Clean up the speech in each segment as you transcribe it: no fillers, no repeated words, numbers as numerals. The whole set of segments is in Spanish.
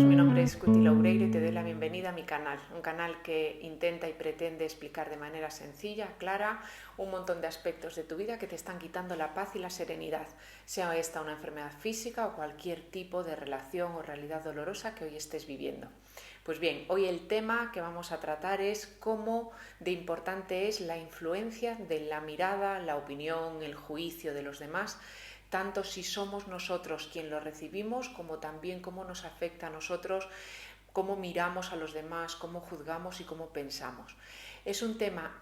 mi nombre es Cuti Loureiro y te doy la bienvenida a mi canal, un canal que intenta y pretende explicar de manera sencilla, clara, un montón de aspectos de tu vida que te están quitando la paz y la serenidad, sea esta una enfermedad física o cualquier tipo de relación o realidad dolorosa que hoy estés viviendo. Pues bien, hoy el tema que vamos a tratar es cómo de importante es la influencia de la mirada, la opinión, el juicio de los demás, tanto si somos nosotros quien lo recibimos, como también cómo nos afecta a nosotros, cómo miramos a los demás, cómo juzgamos y cómo pensamos. Es un tema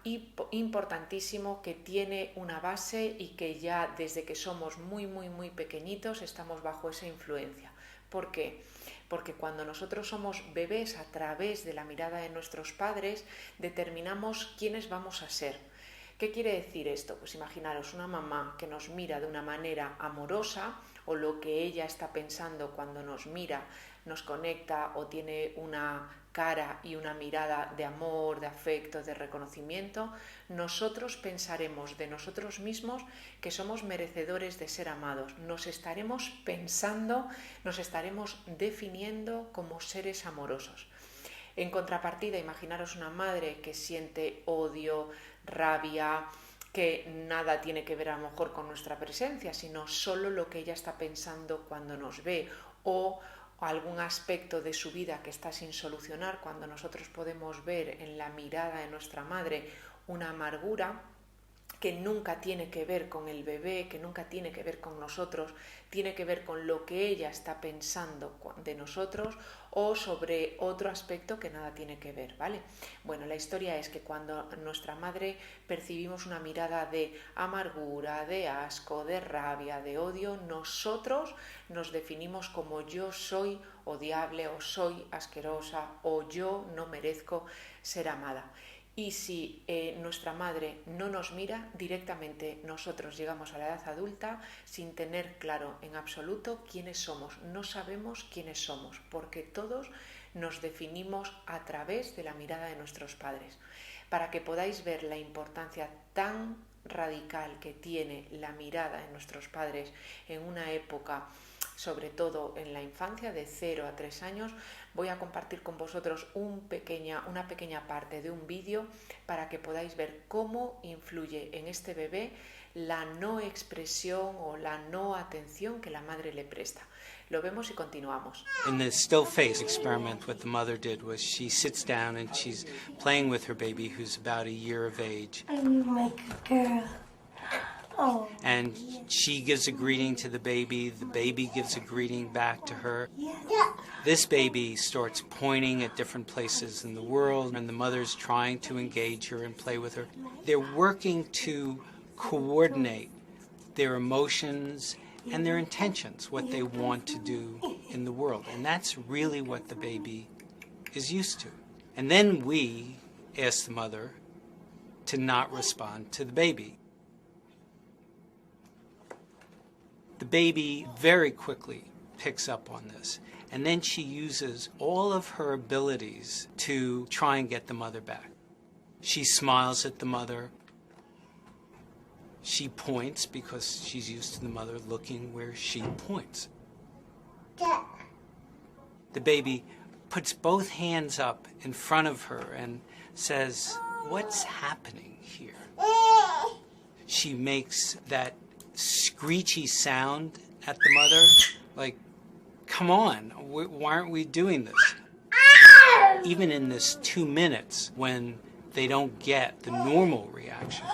importantísimo que tiene una base y que ya desde que somos muy pequeñitos estamos bajo esa influencia. ¿Por qué? Porque cuando nosotros somos bebés, a través de la mirada de nuestros padres, determinamos quiénes vamos a ser. ¿Qué quiere decir esto? Pues imaginaros una mamá que nos mira de una manera amorosa, o lo que ella está pensando cuando nos mira, nos conecta o tiene una cara y una mirada de amor, de afecto, de reconocimiento, nosotros pensaremos de nosotros mismos que somos merecedores de ser amados. Nos estaremos pensando, nos estaremos definiendo como seres amorosos. En contrapartida, imaginaros una madre que siente odio, rabia, que nada tiene que ver a lo mejor con nuestra presencia, sino solo lo que ella está pensando cuando nos ve, o algún aspecto de su vida que está sin solucionar, cuando nosotros podemos ver en la mirada de nuestra madre una amargura que nunca tiene que ver con el bebé, que nunca tiene que ver con nosotros, tiene que ver con lo que ella está pensando de nosotros o sobre otro aspecto que nada tiene que ver, ¿vale? Bueno, la historia es que cuando nuestra madre percibimos una mirada de amargura, de asco, de rabia, de odio, nosotros nos definimos como yo soy odiable o soy asquerosa o yo no merezco ser amada. Y si nuestra madre no nos mira, directamente nosotros llegamos a la edad adulta sin tener claro en absoluto quiénes somos. No sabemos quiénes somos, porque todos nos definimos a través de la mirada de nuestros padres. Para que podáis ver la importancia tan radical que tiene la mirada de nuestros padres en una época, sobre todo en la infancia, de 0 a 3 años, voy a compartir con vosotros una pequeña parte de un vídeo para que podáis ver cómo influye en este bebé la no expresión o la no atención que la madre le presta. Lo vemos y continuamos. In the still face experiment, what the mother did was she sits down and she's playing with her baby who's about a year of age. I'm my good girl. Oh. And she gives a greeting to the baby gives a greeting back to her. Yeah. This baby starts pointing at different places in the world, and the mother's trying to engage her and play with her. They're working to coordinate their emotions and their intentions, what they want to do in the world. And that's really what the baby is used to. And then we ask the mother to not respond to the baby. The baby very quickly picks up on this, and then she uses all of her abilities to try and get the mother back. She smiles at the mother. She points because she's used to the mother looking where she points. The baby puts both hands up in front of her and says, "What's happening here?" She makes that screechy sound at the mother, like, come on, why aren't we doing this? Even in this 2 minutes, when they don't get the normal reaction,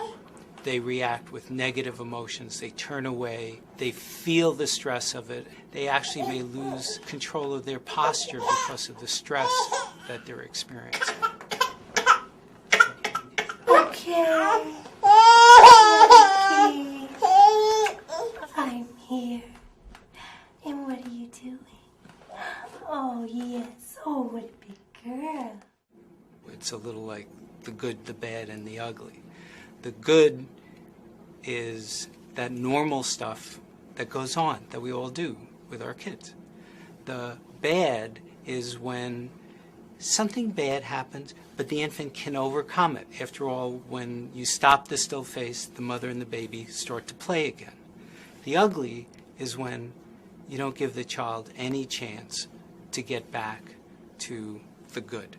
they react with negative emotions, they turn away, they feel the stress of it, they actually may lose control of their posture because of the stress that they're experiencing. Okay. I'm here. And what are you doing? Oh, yes. Oh, what a big girl. It's a little like the good, the bad, and the ugly. The good is that normal stuff that goes on, that we all do with our kids. The bad is when something bad happens, but the infant can overcome it. After all, when you stop the still face, the mother and the baby start to play again. The ugly is when you don't give the child any chance to get back to the good.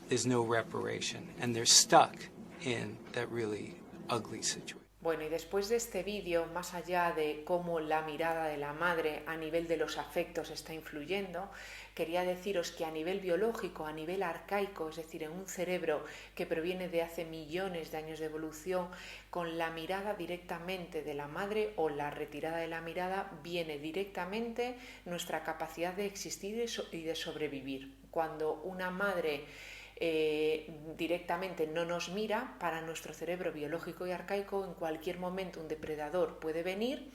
There's no reparation, and they're stuck in that really ugly situation. Bueno, y después de este vídeo, más allá de cómo la mirada de la madre a nivel de los afectos está influyendo, quería deciros que a nivel biológico, a nivel arcaico, es decir, en un cerebro que proviene de hace millones de años de evolución, con la mirada directamente de la madre o la retirada de la mirada viene directamente nuestra capacidad de existir y de sobrevivir. Cuando una madre directamente no nos mira, para nuestro cerebro biológico y arcaico en cualquier momento un depredador puede venir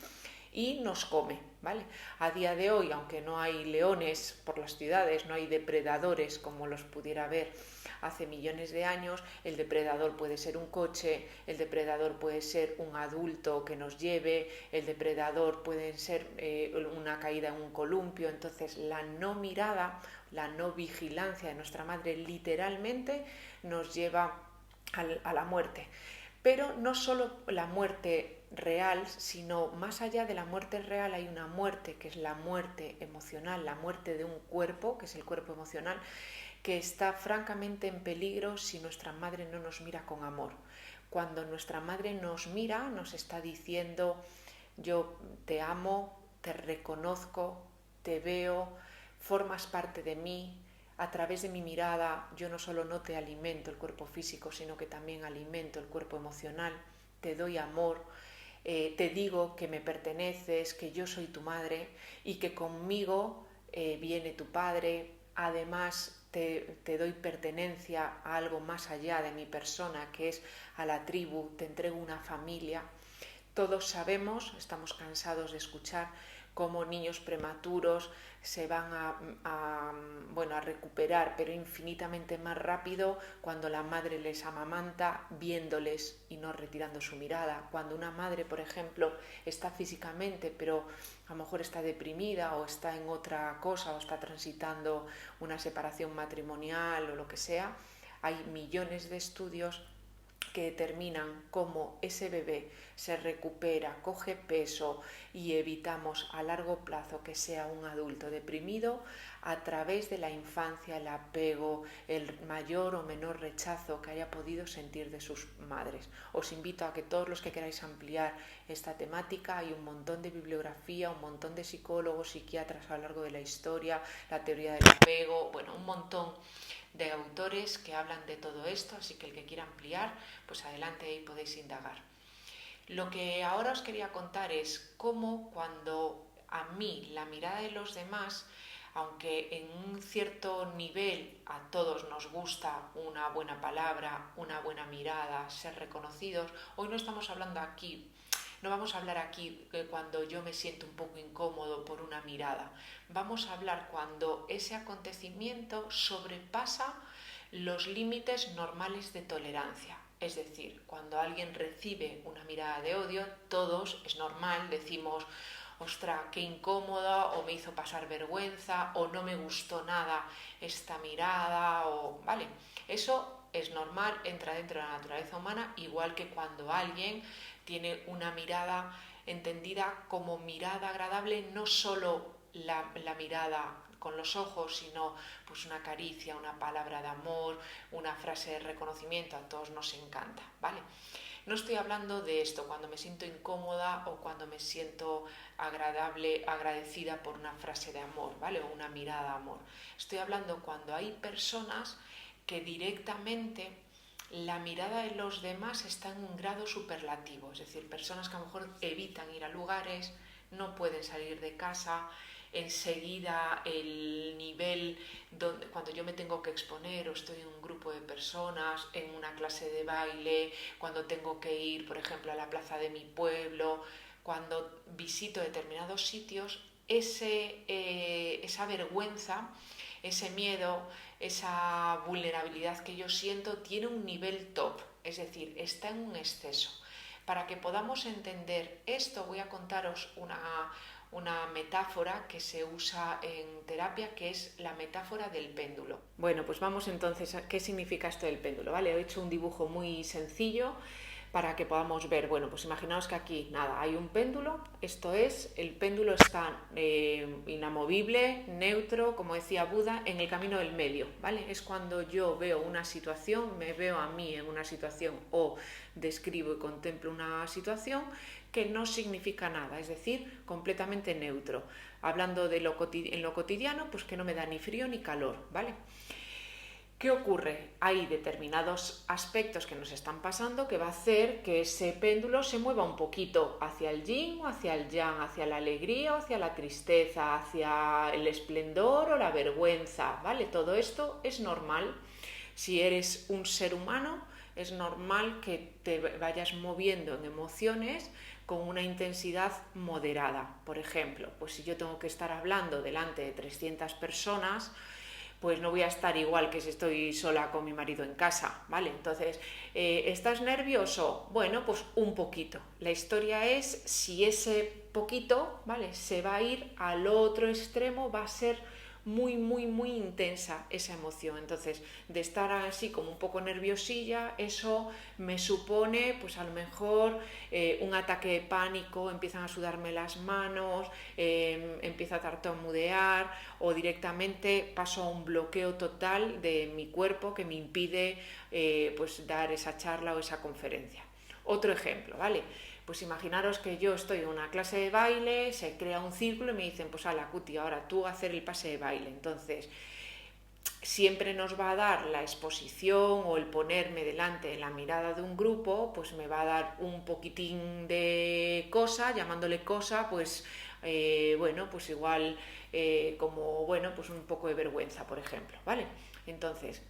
y nos come, ¿vale? A día de hoy, aunque no hay leones por las ciudades, no hay depredadores como los pudiera haber hace millones de años, el depredador puede ser un coche, el depredador puede ser un adulto que nos lleve, el depredador puede ser una caída en un columpio. Entonces la no mirada, la no vigilancia de nuestra madre literalmente nos lleva a la muerte. Pero no solo la muerte real, sino más allá de la muerte real hay una muerte que es la muerte emocional, la muerte de un cuerpo, que es el cuerpo emocional, que está francamente en peligro si nuestra madre no nos mira con amor. Cuando nuestra madre nos mira, nos está diciendo: yo te amo, te reconozco, te veo, formas parte de mí. A través de mi mirada yo no solo no te alimento el cuerpo físico, sino que también alimento el cuerpo emocional, te doy amor, te digo que me perteneces, que yo soy tu madre y que conmigo viene tu padre. Además te doy pertenencia a algo más allá de mi persona, que es a la tribu, te entrego una familia. Todos sabemos, estamos cansados de escuchar cómo niños prematuros se van a recuperar, pero infinitamente más rápido cuando la madre les amamanta viéndoles y no retirando su mirada. Cuando una madre, por ejemplo, está físicamente, pero a lo mejor está deprimida o está en otra cosa o está transitando una separación matrimonial o lo que sea, hay millones de estudios que determinan cómo ese bebé se recupera, coge peso y evitamos a largo plazo que sea un adulto deprimido a través de la infancia, el apego, el mayor o menor rechazo que haya podido sentir de sus madres. Os invito a que todos los que queráis ampliar esta temática, hay un montón de bibliografía, un montón de psicólogos, psiquiatras a lo largo de la historia, la teoría del apego, un montón de autores que hablan de todo esto, así que el que quiera ampliar, pues adelante, ahí podéis indagar. Lo que ahora os quería contar es cómo cuando a mí la mirada de los demás, aunque en un cierto nivel a todos nos gusta una buena palabra, una buena mirada, ser reconocidos, hoy no estamos hablando aquí. No vamos a hablar aquí cuando yo me siento un poco incómodo por una mirada. Vamos a hablar cuando ese acontecimiento sobrepasa los límites normales de tolerancia. Es decir, cuando alguien recibe una mirada de odio, todos, es normal, decimos: ostras, qué incómoda, o me hizo pasar vergüenza, o no me gustó nada esta mirada, ¿vale? Eso es normal, entra dentro de la naturaleza humana, igual que cuando alguien tiene una mirada entendida como mirada agradable, no solo la mirada con los ojos, sino pues una caricia, una palabra de amor, una frase de reconocimiento, a todos nos encanta, ¿vale? No estoy hablando de esto cuando me siento incómoda o cuando me siento agradecida por una frase de amor, ¿vale? O una mirada de amor. Estoy hablando cuando hay personas que directamente la mirada de los demás está en un grado superlativo, es decir, personas que a lo mejor evitan ir a lugares, no pueden salir de casa, enseguida el nivel cuando yo me tengo que exponer o estoy en un grupo de personas, en una clase de baile, cuando tengo que ir, por ejemplo, a la plaza de mi pueblo, cuando visito determinados sitios, esa vergüenza, ese miedo, esa vulnerabilidad que yo siento tiene un nivel top, es decir, está en un exceso. Para que podamos entender esto, voy a contaros una metáfora que se usa en terapia, que es la metáfora del péndulo. Bueno, pues vamos entonces a qué significa esto del péndulo, ¿vale? He hecho un dibujo muy sencillo para que podamos ver, bueno, pues imaginaos que aquí, nada, hay un péndulo, esto es, el péndulo está inamovible, neutro, como decía Buda, en el camino del medio, ¿vale? Es cuando yo veo una situación, me veo a mí en una situación o describo y contemplo una situación que no significa nada, es decir, completamente neutro. Hablando de en lo cotidiano, pues que no me da ni frío ni calor, ¿vale? ¿Qué ocurre? Hay determinados aspectos que nos están pasando que va a hacer que ese péndulo se mueva un poquito hacia el yin o hacia el yang, hacia la alegría o hacia la tristeza, hacia el esplendor o la vergüenza, ¿vale? Todo esto es normal. Si eres un ser humano, es normal que te vayas moviendo en emociones con una intensidad moderada. Por ejemplo, pues si yo tengo que estar hablando delante de 300 personas, pues no voy a estar igual que si estoy sola con mi marido en casa, ¿vale? Entonces, ¿estás nervioso? Bueno, pues un poquito. La historia es si ese poquito, ¿vale?, se va a ir al otro extremo, va a ser muy, muy, muy intensa esa emoción. Entonces, de estar así como un poco nerviosilla, eso me supone, pues a lo mejor un ataque de pánico, empiezan a sudarme las manos, empiezo a tartamudear o directamente paso a un bloqueo total de mi cuerpo que me impide pues dar esa charla o esa conferencia. Otro ejemplo, ¿vale? Pues imaginaros que yo estoy en una clase de baile, se crea un círculo y me dicen, pues ala, Cuti, ahora tú a hacer el pase de baile. Entonces, siempre nos va a dar la exposición o el ponerme delante de la mirada de un grupo, pues me va a dar un poquitín de cosa, llamándole cosa, pues bueno, pues igual como, bueno, pues un poco de vergüenza, por ejemplo, ¿vale? Entonces,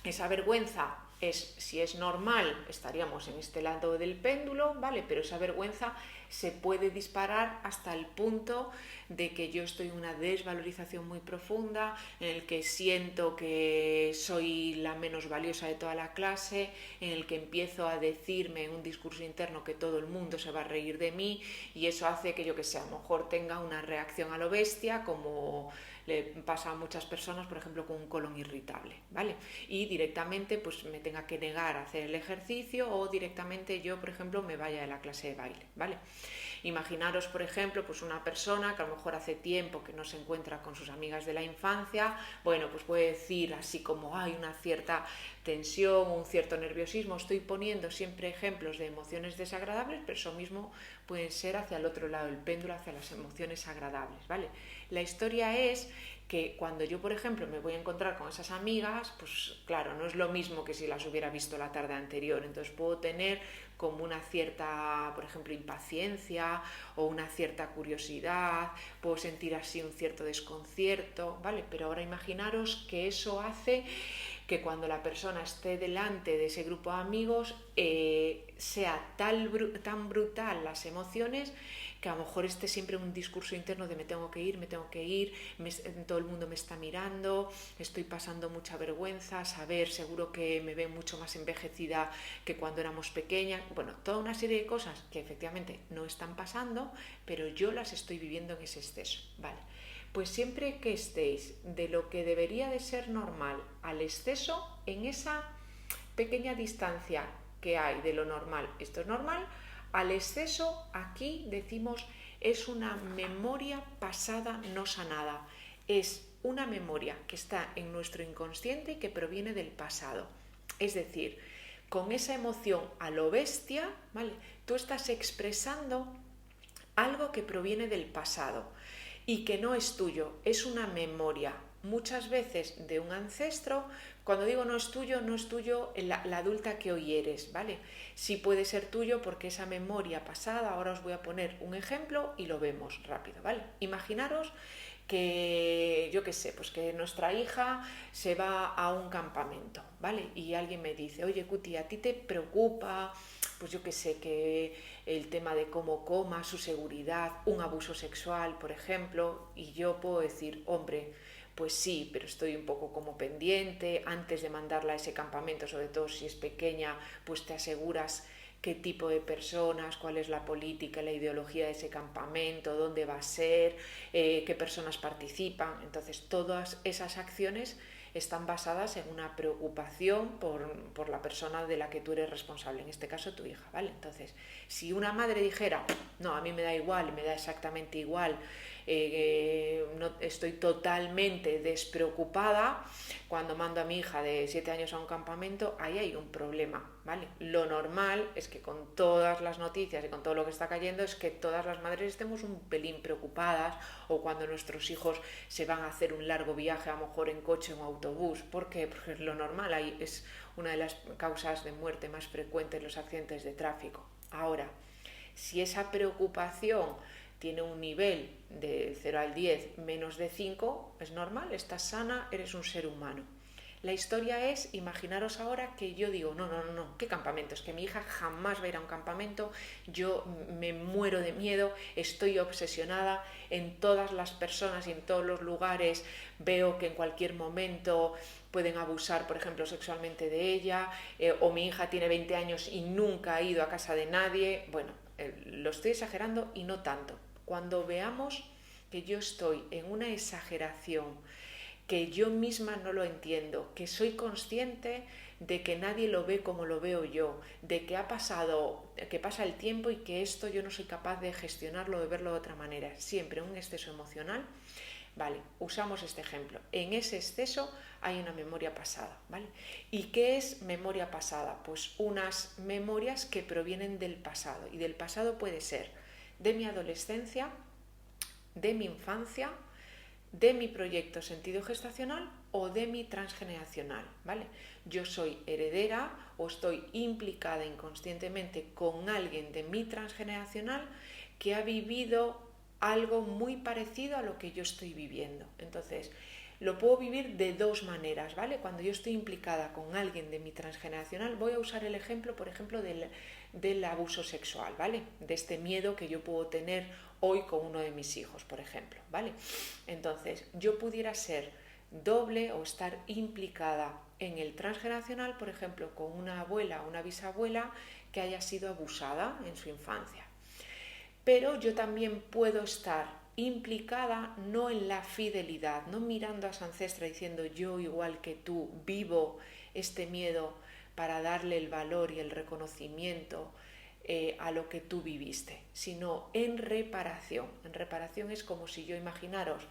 esa vergüenza es, si es normal, estaríamos en este lado del péndulo, ¿vale? Pero esa vergüenza se puede disparar hasta el punto de que yo estoy en una desvalorización muy profunda, en el que siento que soy la menos valiosa de toda la clase, en el que empiezo a decirme en un discurso interno que todo el mundo se va a reír de mí, y eso hace que yo que sé, a lo mejor tenga una reacción a lo bestia, como le pasa a muchas personas, por ejemplo, con un colon irritable, ¿vale? Y directamente pues me tenga que negar a hacer el ejercicio o directamente yo, por ejemplo, me vaya de la clase de baile, ¿vale? Imaginaros, por ejemplo, pues una persona que a lo mejor hace tiempo que no se encuentra con sus amigas de la infancia, bueno, pues puede decir así como hay una cierta tensión, un cierto nerviosismo. Estoy poniendo siempre ejemplos de emociones desagradables, pero eso mismo pueden ser hacia el otro lado del péndulo, hacia las emociones agradables, ¿vale? La historia es que cuando yo, por ejemplo, me voy a encontrar con esas amigas, pues claro, no es lo mismo que si las hubiera visto la tarde anterior. Entonces puedo tener como una cierta, por ejemplo, impaciencia o una cierta curiosidad, puedo sentir así un cierto desconcierto, ¿vale? Pero ahora imaginaros que eso hace que cuando la persona esté delante de ese grupo de amigos sea tan brutal las emociones que a lo mejor esté siempre un discurso interno de me tengo que ir, todo el mundo me está mirando, estoy pasando mucha vergüenza, saber, seguro que me ve mucho más envejecida que cuando éramos pequeñas. Bueno, toda una serie de cosas que efectivamente no están pasando, pero yo las estoy viviendo en ese exceso, ¿vale? Pues siempre que estéis de lo que debería de ser normal al exceso, en esa pequeña distancia que hay de lo normal, esto es normal, al exceso, aquí decimos, es una memoria pasada no sanada. Es una memoria que está en nuestro inconsciente y que proviene del pasado. Es decir, con esa emoción a lo bestia, ¿vale?, tú estás expresando algo que proviene del pasado y que no es tuyo, es una memoria, muchas veces de un ancestro. Cuando digo no es tuyo la adulta que hoy eres, ¿vale? Sí puede ser tuyo porque esa memoria pasada, ahora os voy a poner un ejemplo y lo vemos rápido, ¿vale? Imaginaros que, yo qué sé, pues que nuestra hija se va a un campamento, ¿vale? Y alguien me dice, oye, Cuti, ¿a ti te preocupa, pues yo qué sé, que el tema de cómo coma, su seguridad, un abuso sexual, por ejemplo? Y yo puedo decir, hombre, pues sí, pero estoy un poco como pendiente, antes de mandarla a ese campamento, sobre todo si es pequeña, pues te aseguras qué tipo de personas, cuál es la política, la ideología de ese campamento, dónde va a ser, qué personas participan. Entonces, todas esas acciones están basadas en una preocupación por la persona de la que tú eres responsable, en este caso tu hija, ¿vale? Entonces, si una madre dijera, no, a mí me da igual, me da exactamente igual, no, estoy totalmente despreocupada cuando mando a mi hija de 7 años a un campamento, ahí hay un problema, ¿vale? Lo normal es que con todas las noticias y con todo lo que está cayendo es que todas las madres estemos un pelín preocupadas, o cuando nuestros hijos se van a hacer un largo viaje, a lo mejor en coche o en autobús. ¿Por qué? Porque lo normal ahí es una de las causas de muerte más frecuentes, los accidentes de tráfico. Ahora, si esa preocupación tiene un nivel de 0 al 10 menos de 5, es normal, estás sana, eres un ser humano. La historia es, imaginaros ahora que yo digo, no, ¿qué campamento? Es que mi hija jamás va a ir a un campamento, yo me muero de miedo, estoy obsesionada, en todas las personas y en todos los lugares veo que en cualquier momento pueden abusar, por ejemplo, sexualmente de ella, o mi hija tiene 20 años y nunca ha ido a casa de nadie. Bueno, lo estoy exagerando y no tanto. Cuando veamos que yo estoy en una exageración, que yo misma no lo entiendo, que soy consciente de que nadie lo ve como lo veo yo, de que que pasa el tiempo y que esto yo no soy capaz de gestionarlo, de verlo de otra manera, siempre un exceso emocional, vale, usamos este ejemplo. En ese exceso hay una memoria pasada, ¿vale? ¿Y qué es memoria pasada? Pues unas memorias que provienen del pasado, y del pasado puede ser de mi adolescencia, de mi infancia, de mi proyecto sentido gestacional o de mi transgeneracional, ¿vale? Yo soy heredera o estoy implicada inconscientemente con alguien de mi transgeneracional que ha vivido algo muy parecido a lo que yo estoy viviendo. Entonces, lo puedo vivir de dos maneras, ¿vale? Cuando yo estoy implicada con alguien de mi transgeneracional, voy a usar el ejemplo, por ejemplo, del abuso sexual, ¿vale? De este miedo que yo puedo tener hoy con uno de mis hijos, por ejemplo, ¿vale? Entonces, yo pudiera ser doble o estar implicada en el transgeneracional, por ejemplo, con una abuela o una bisabuela que haya sido abusada en su infancia. Pero yo también puedo estar implicada no en la fidelidad, no mirando a esa ancestra diciendo yo igual que tú vivo este miedo para darle el valor y el reconocimiento a lo que tú viviste, sino en reparación. En reparación es como si yo, imaginaros,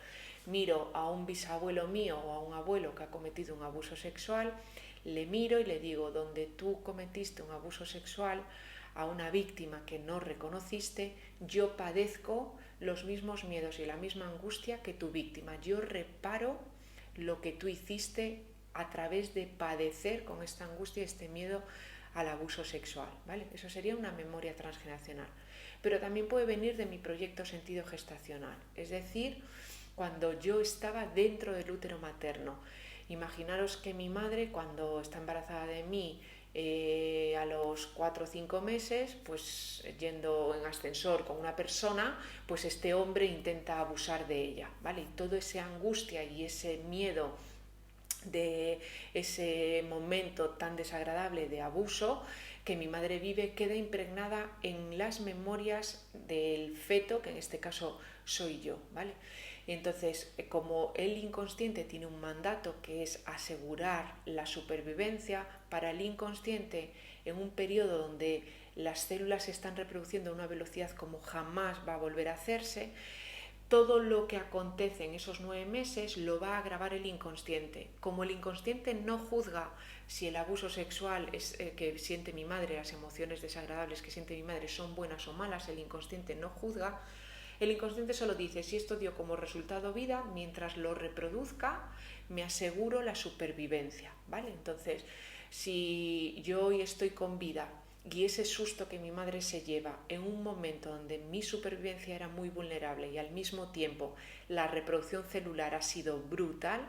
miro a un bisabuelo mío o a un abuelo que ha cometido un abuso sexual, le miro y le digo, donde tú cometiste un abuso sexual a una víctima que no reconociste, yo padezco los mismos miedos y la misma angustia que tu víctima. Yo reparo lo que tú hiciste a través de padecer con esta angustia y este miedo al abuso sexual, ¿vale? Eso sería una memoria transgeneracional. Pero también puede venir de mi proyecto sentido gestacional, es decir, cuando yo estaba dentro del útero materno. Imaginaros que mi madre, cuando está embarazada de mí, a los 4 o 5 meses, pues yendo en ascensor con una persona, pues este hombre intenta abusar de ella, ¿vale? Y toda esa angustia y ese miedo de ese momento tan desagradable de abuso que mi madre vive queda impregnada en las memorias del feto, que en este caso soy yo, ¿vale? Entonces, como el inconsciente tiene un mandato que es asegurar la supervivencia, para el inconsciente, en un periodo donde las células se están reproduciendo a una velocidad como jamás va a volver a hacerse, todo lo que acontece en esos 9 meses lo va a grabar el inconsciente. Como el inconsciente no juzga si el abuso sexual que siente mi madre, las emociones desagradables que siente mi madre son buenas o malas, el inconsciente no juzga. El inconsciente solo dice, si esto dio como resultado vida, mientras lo reproduzca, me aseguro la supervivencia, ¿vale? Entonces, si yo hoy estoy con vida y ese susto que mi madre se lleva en un momento donde mi supervivencia era muy vulnerable y al mismo tiempo la reproducción celular ha sido brutal,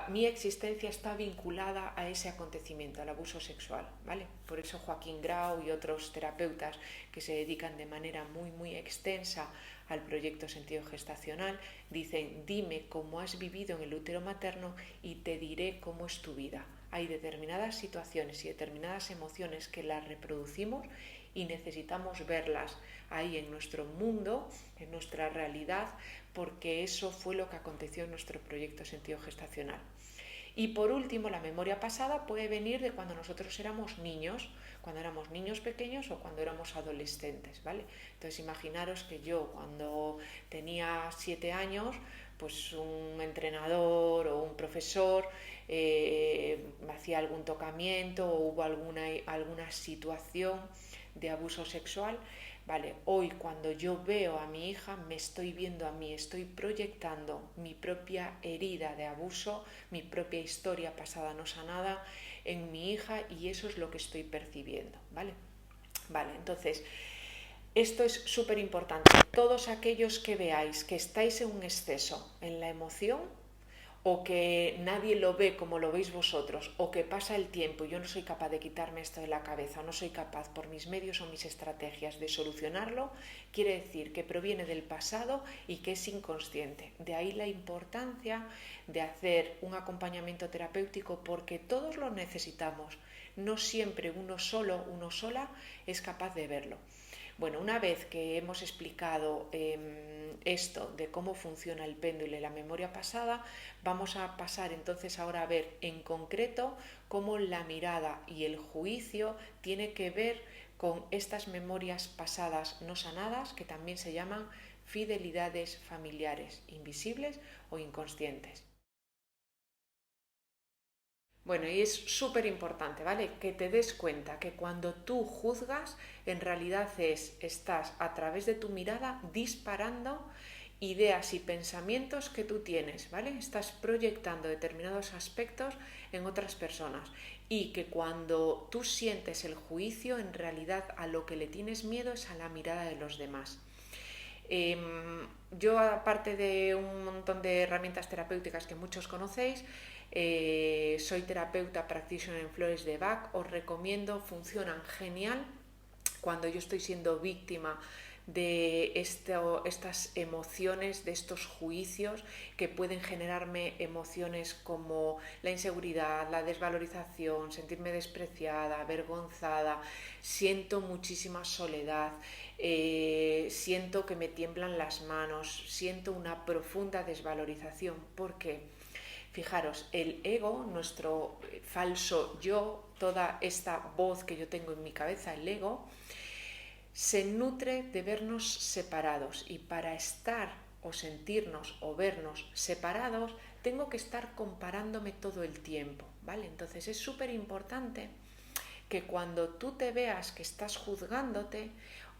mi existencia está vinculada a ese acontecimiento, al abuso sexual, ¿vale? Por eso Joaquín Grau y otros terapeutas que se dedican de manera muy extensa al proyecto sentido gestacional dicen, dime cómo has vivido en el útero materno y te diré cómo es tu vida. Hay determinadas situaciones y determinadas emociones que las reproducimos y necesitamos verlas ahí en nuestro mundo, en nuestra realidad, porque eso fue lo que aconteció en nuestro proyecto sentido gestacional. Y por último, la memoria pasada puede venir de cuando nosotros éramos niños pequeños o cuando éramos adolescentes, ¿vale? Entonces imaginaros que yo cuando tenía 7 años, pues un entrenador o un profesor me hacía algún tocamiento o hubo alguna situación de abuso sexual. Vale, hoy cuando yo veo a mi hija, me estoy viendo a mí, estoy proyectando mi propia herida de abuso, mi propia historia pasada no sanada en mi hija, y eso es lo que estoy percibiendo, ¿vale? Vale, entonces, esto es súper importante. Todos aquellos que veáis que estáis en un exceso en la emoción, o que nadie lo ve como lo veis vosotros, o que pasa el tiempo y yo no soy capaz de quitarme esto de la cabeza, o no soy capaz por mis medios o mis estrategias de solucionarlo, quiere decir que proviene del pasado y que es inconsciente. De ahí la importancia de hacer un acompañamiento terapéutico, porque todos lo necesitamos. No siempre uno sola es capaz de verlo. Bueno, una vez que hemos explicado esto de cómo funciona el péndulo y la memoria pasada, vamos a pasar entonces ahora a ver en concreto cómo la mirada y el juicio tiene que ver con estas memorias pasadas no sanadas, que también se llaman fidelidades familiares invisibles o inconscientes. Bueno, y es súper importante, ¿vale? Que te des cuenta que cuando tú juzgas, en realidad estás a través de tu mirada disparando ideas y pensamientos que tú tienes, ¿vale? Estás proyectando determinados aspectos en otras personas, y que cuando tú sientes el juicio, en realidad a lo que le tienes miedo es a la mirada de los demás. Yo, aparte de un montón de herramientas terapéuticas que muchos conocéis, soy terapeuta practitioner en flores de Bach. Os recomiendo, funcionan genial cuando yo estoy siendo víctima de estas emociones, de estos juicios que pueden generarme emociones como la inseguridad, la desvalorización, sentirme despreciada, avergonzada, siento muchísima soledad, siento que me tiemblan las manos, siento una profunda desvalorización. ¿Por qué? Fijaros, el ego, nuestro falso yo, toda esta voz que yo tengo en mi cabeza, el ego, se nutre de vernos separados, y para estar o sentirnos o vernos separados tengo que estar comparándome todo el tiempo, ¿vale? Entonces es súper importante que cuando tú te veas que estás juzgándote,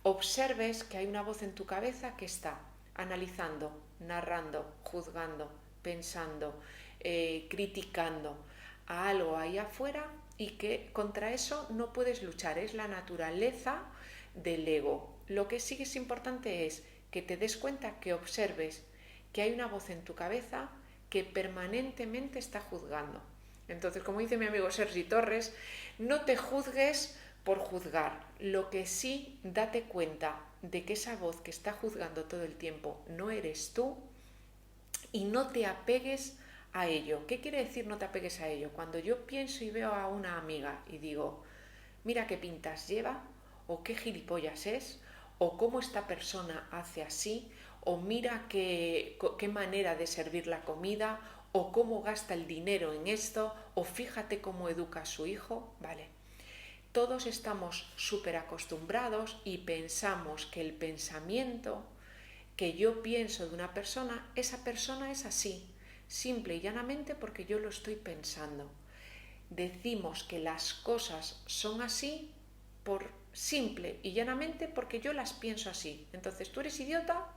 observes que hay una voz en tu cabeza que está analizando, narrando, juzgando, pensando, criticando a algo ahí afuera, y que contra eso no puedes luchar. Es la naturaleza del ego. Lo que sí es importante es que te des cuenta, que observes que hay una voz en tu cabeza que permanentemente está juzgando. Entonces, como dice mi amigo Sergi Torres, no te juzgues por juzgar. Lo que sí, date cuenta de que esa voz que está juzgando todo el tiempo no eres tú, y no te apegues a ello. ¿Qué quiere decir no te apegues a ello? Cuando yo pienso y veo a una amiga y digo, mira qué pintas lleva, o qué gilipollas es, o cómo esta persona hace así, o mira qué manera de servir la comida, o cómo gasta el dinero en esto, o fíjate cómo educa a su hijo, ¿vale? Todos estamos súper acostumbrados y pensamos que el pensamiento que yo pienso de una persona, esa persona es así, simple y llanamente porque yo lo estoy pensando. Decimos que las cosas son así por simple y llanamente porque yo las pienso así. Entonces, tú eres idiota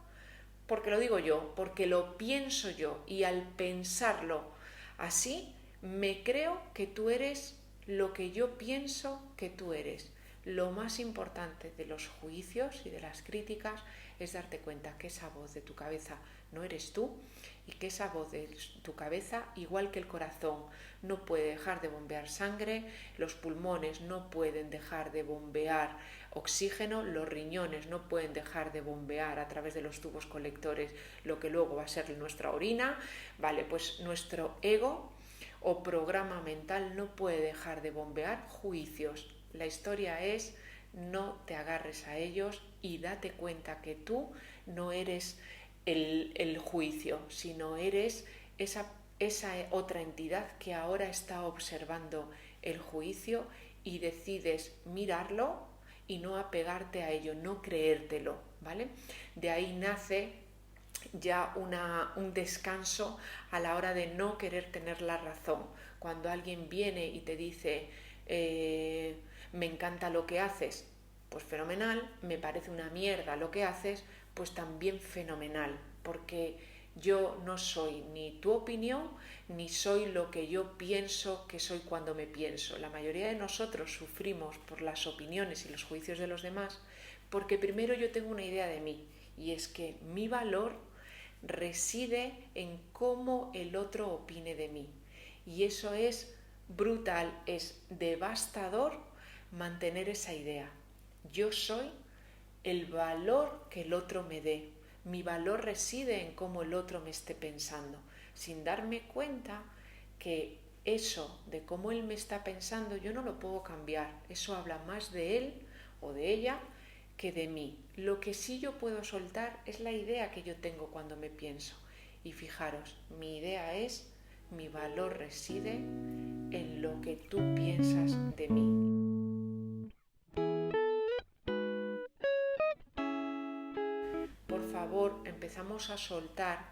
porque lo digo yo, porque lo pienso yo, y al pensarlo así me creo que tú eres lo que yo pienso que tú eres. Lo más importante de los juicios y de las críticas es darte cuenta que esa voz de tu cabeza no eres tú, y que esa voz de tu cabeza, igual que el corazón, no puede dejar de bombear sangre, los pulmones no pueden dejar de bombear oxígeno, los riñones no pueden dejar de bombear a través de los tubos colectores lo que luego va a ser nuestra orina, ¿vale? Pues nuestro ego o programa mental no puede dejar de bombear juicios. La historia es: no te agarres a ellos y date cuenta que tú no eres el juicio, sino eres esa esa otra entidad que ahora está observando el juicio y decides mirarlo y no apegarte a ello, no creértelo, ¿vale? De ahí nace ya un descanso a la hora de no querer tener la razón. Cuando alguien viene y te dice me encanta lo que haces, pues fenomenal. Me parece una mierda lo que haces, pues también fenomenal, porque yo no soy ni tu opinión, ni soy lo que yo pienso que soy cuando me pienso. La mayoría de nosotros sufrimos por las opiniones y los juicios de los demás, porque primero yo tengo una idea de mí, y es que mi valor reside en cómo el otro opine de mí. Y eso es brutal, es devastador mantener esa idea. Yo soy el valor que el otro me dé. Mi valor reside en cómo el otro me esté pensando, sin darme cuenta que eso de cómo él me está pensando yo no lo puedo cambiar. Eso habla más de él o de ella que de mí. Lo que sí yo puedo soltar es la idea que yo tengo cuando me pienso. Y fijaros, mi idea es, mi valor reside en lo que tú piensas de mí. Por favor, empezamos a soltar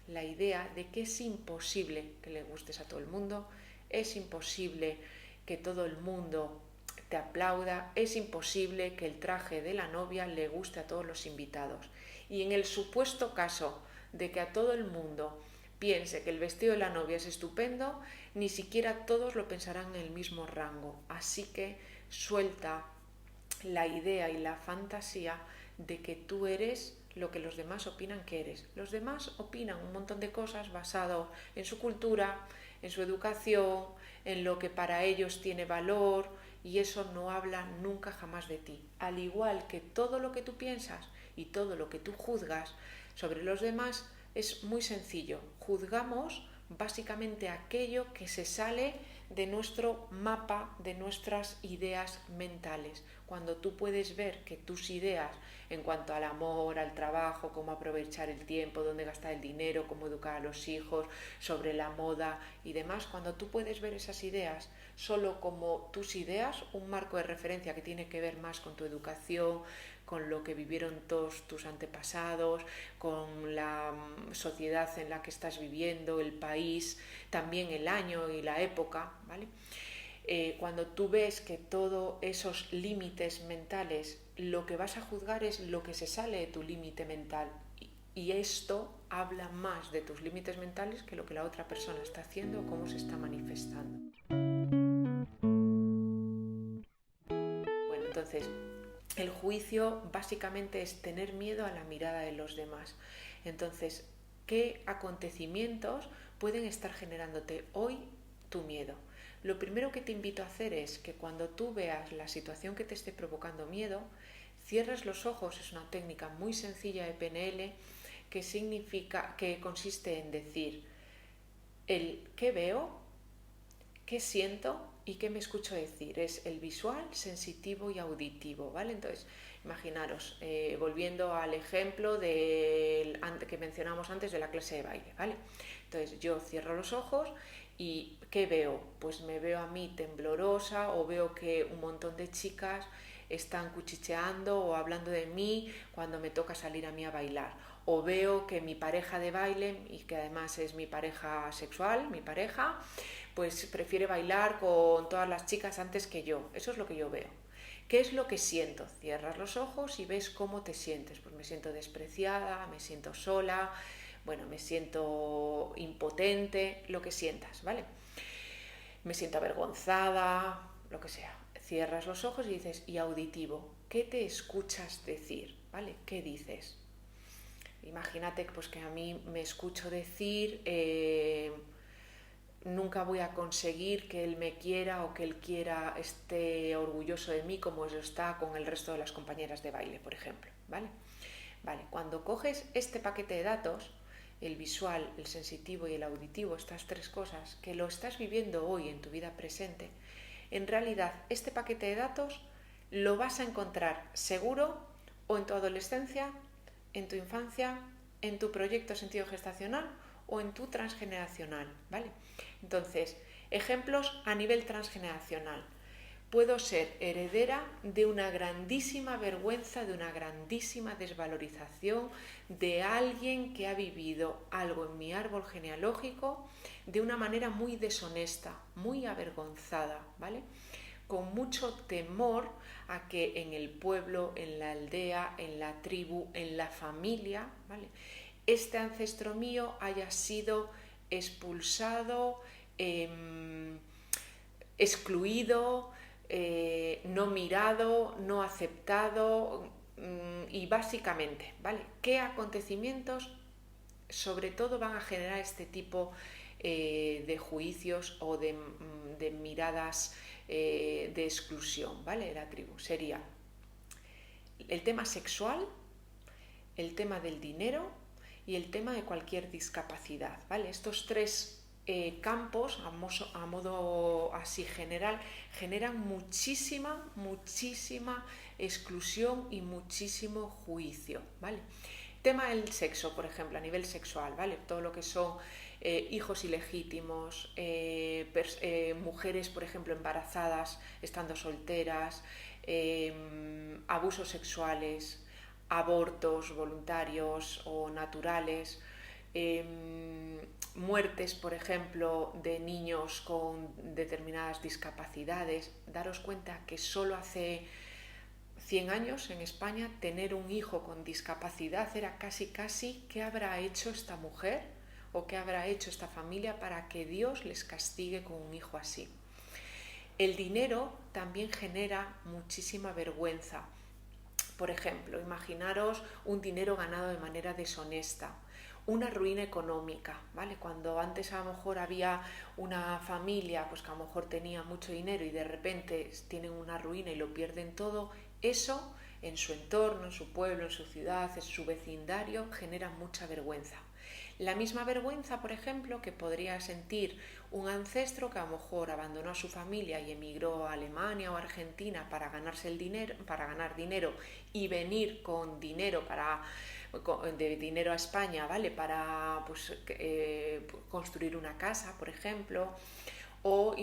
la idea de que es imposible que le gustes a todo el mundo, es imposible que todo el mundo te aplauda, es imposible que el traje de la novia le guste a todos los invitados. Y en el supuesto caso de que a todo el mundo piense que el vestido de la novia es estupendo, ni siquiera todos lo pensarán en el mismo rango. Así que suelta la idea y la fantasía de que tú eres lo que los demás opinan que eres. Los demás opinan un montón de cosas basado en su cultura, en su educación, en lo que para ellos tiene valor, y eso no habla nunca jamás de ti. Al igual que todo lo que tú piensas y todo lo que tú juzgas sobre los demás es muy sencillo. Juzgamos básicamente aquello que se sale de nuestro mapa, de nuestras ideas mentales. Cuando tú puedes ver que tus ideas en cuanto al amor, al trabajo, cómo aprovechar el tiempo, dónde gastar el dinero, cómo educar a los hijos, sobre la moda y demás, cuando tú puedes ver esas ideas solo como tus ideas, un marco de referencia que tiene que ver más con tu educación, con lo que vivieron todos tus antepasados, con la sociedad en la que estás viviendo, el país, también el año y la época, ¿vale? Cuando tú ves que todos esos límites mentales, lo que vas a juzgar es lo que se sale de tu límite mental, y esto habla más de tus límites mentales que lo que la otra persona está haciendo o cómo se está manifestando. Bueno, entonces, el juicio básicamente es tener miedo a la mirada de los demás. Entonces, ¿qué acontecimientos pueden estar generándote hoy tu miedo? Lo primero que te invito a hacer es que cuando tú veas la situación que te esté provocando miedo, cierres los ojos. Es una técnica muy sencilla de PNL que consiste en decir el qué veo, qué siento y qué me escucho decir. Es el visual, sensitivo y auditivo, ¿vale? Entonces, imaginaros, volviendo al ejemplo que mencionamos antes de la clase de baile, ¿vale? Entonces, yo cierro los ojos y ¿qué veo? Pues me veo a mí temblorosa, o veo que un montón de chicas están cuchicheando o hablando de mí cuando me toca salir a mí a bailar. O veo que mi pareja de baile, y que además es mi pareja sexual, mi pareja, pues prefiere bailar con todas las chicas antes que yo. Eso es lo que yo veo. ¿Qué es lo que siento? Cierras los ojos y ves cómo te sientes. Pues me siento despreciada, me siento sola, bueno, me siento impotente, lo que sientas, ¿vale? Me siento avergonzada, lo que sea. Cierras los ojos y dices, y auditivo, ¿qué te escuchas decir? ¿Vale? ¿Qué dices? Imagínate pues, que a mí me escucho decir nunca voy a conseguir que él me quiera o que él esté orgulloso de mí como lo está con el resto de las compañeras de baile, por ejemplo, ¿vale? Vale, cuando coges este paquete de datos, el visual, el sensitivo y el auditivo, estas tres cosas, que lo estás viviendo hoy en tu vida presente, en realidad este paquete de datos lo vas a encontrar seguro o en tu adolescencia, en tu infancia, en tu proyecto sentido gestacional o en tu transgeneracional, ¿vale? Entonces, ejemplos a nivel transgeneracional. Puedo ser heredera de una grandísima vergüenza, de una grandísima desvalorización de alguien que ha vivido algo en mi árbol genealógico de una manera muy deshonesta, muy avergonzada, ¿vale? Con mucho temor a que en el pueblo, en la aldea, en la tribu, en la familia, ¿vale?, este ancestro mío haya sido expulsado, excluido, no mirado, no aceptado, y básicamente, ¿vale?, ¿qué acontecimientos sobre todo van a generar este tipo de juicios o de miradas de exclusión, ¿vale?, de la tribu? Sería el tema sexual, el tema del dinero y el tema de cualquier discapacidad, ¿vale? Estos tres campos, a modo así general, generan muchísima exclusión y muchísimo juicio, ¿vale? Tema del sexo, por ejemplo, a nivel sexual, ¿vale? Todo lo que son hijos ilegítimos, mujeres, por ejemplo, embarazadas, estando solteras, abusos sexuales, abortos voluntarios o naturales, muertes, por ejemplo, de niños con determinadas discapacidades. Daros cuenta que solo hace 100 años en España tener un hijo con discapacidad era casi ¿qué habrá hecho esta mujer o qué habrá hecho esta familia para que Dios les castigue con un hijo así? El dinero también genera muchísima vergüenza. Por ejemplo, imaginaros un dinero ganado de manera deshonesta, una ruina económica, ¿vale? Cuando antes a lo mejor había una familia pues que a lo mejor tenía mucho dinero y de repente tienen una ruina y lo pierden todo, eso en su entorno, en su pueblo, en su ciudad, en su vecindario genera mucha vergüenza. La misma vergüenza, por ejemplo, que podría sentir un ancestro que a lo mejor abandonó a su familia y emigró a Alemania o Argentina para ganarse el dinero, para ganar dinero y venir con dinero de dinero a España, ¿vale?, para pues, construir una casa, por ejemplo, o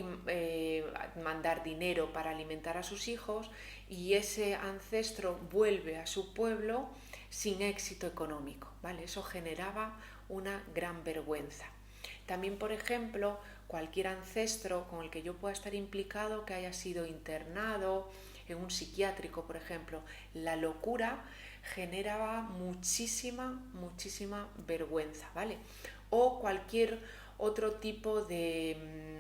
mandar dinero para alimentar a sus hijos, y ese ancestro vuelve a su pueblo sin éxito económico, ¿vale? Eso generaba una gran vergüenza. También, por ejemplo, cualquier ancestro con el que yo pueda estar implicado que haya sido internado en un psiquiátrico, por ejemplo, la locura generaba muchísima vergüenza, ¿vale? O cualquier otro tipo de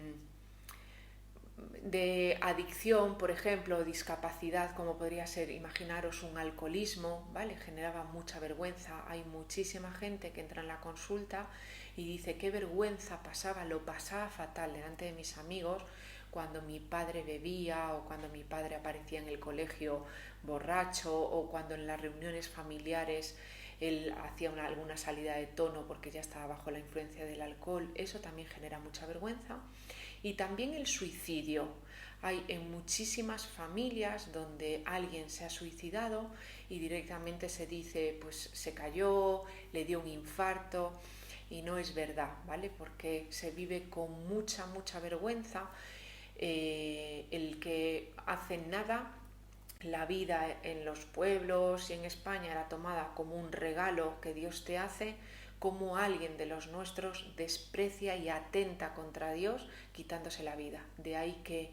adicción, por ejemplo, discapacidad, como podría ser, imaginaros, un alcoholismo, ¿vale? Generaba mucha vergüenza. Hay muchísima gente que entra en la consulta y dice qué vergüenza pasaba, lo pasaba fatal delante de mis amigos cuando mi padre bebía o cuando mi padre aparecía en el colegio borracho o cuando en las reuniones familiares él hacía alguna salida de tono porque ya estaba bajo la influencia del alcohol. Eso también genera mucha vergüenza. Y también el suicidio. Hay en muchísimas familias donde alguien se ha suicidado y directamente se dice, pues se cayó, le dio un infarto, y no es verdad, ¿vale? Porque se vive con mucha vergüenza. El que hace nada, la vida en los pueblos y en España era tomada como un regalo que Dios te hace, como alguien de los nuestros desprecia y atenta contra Dios quitándose la vida. De ahí que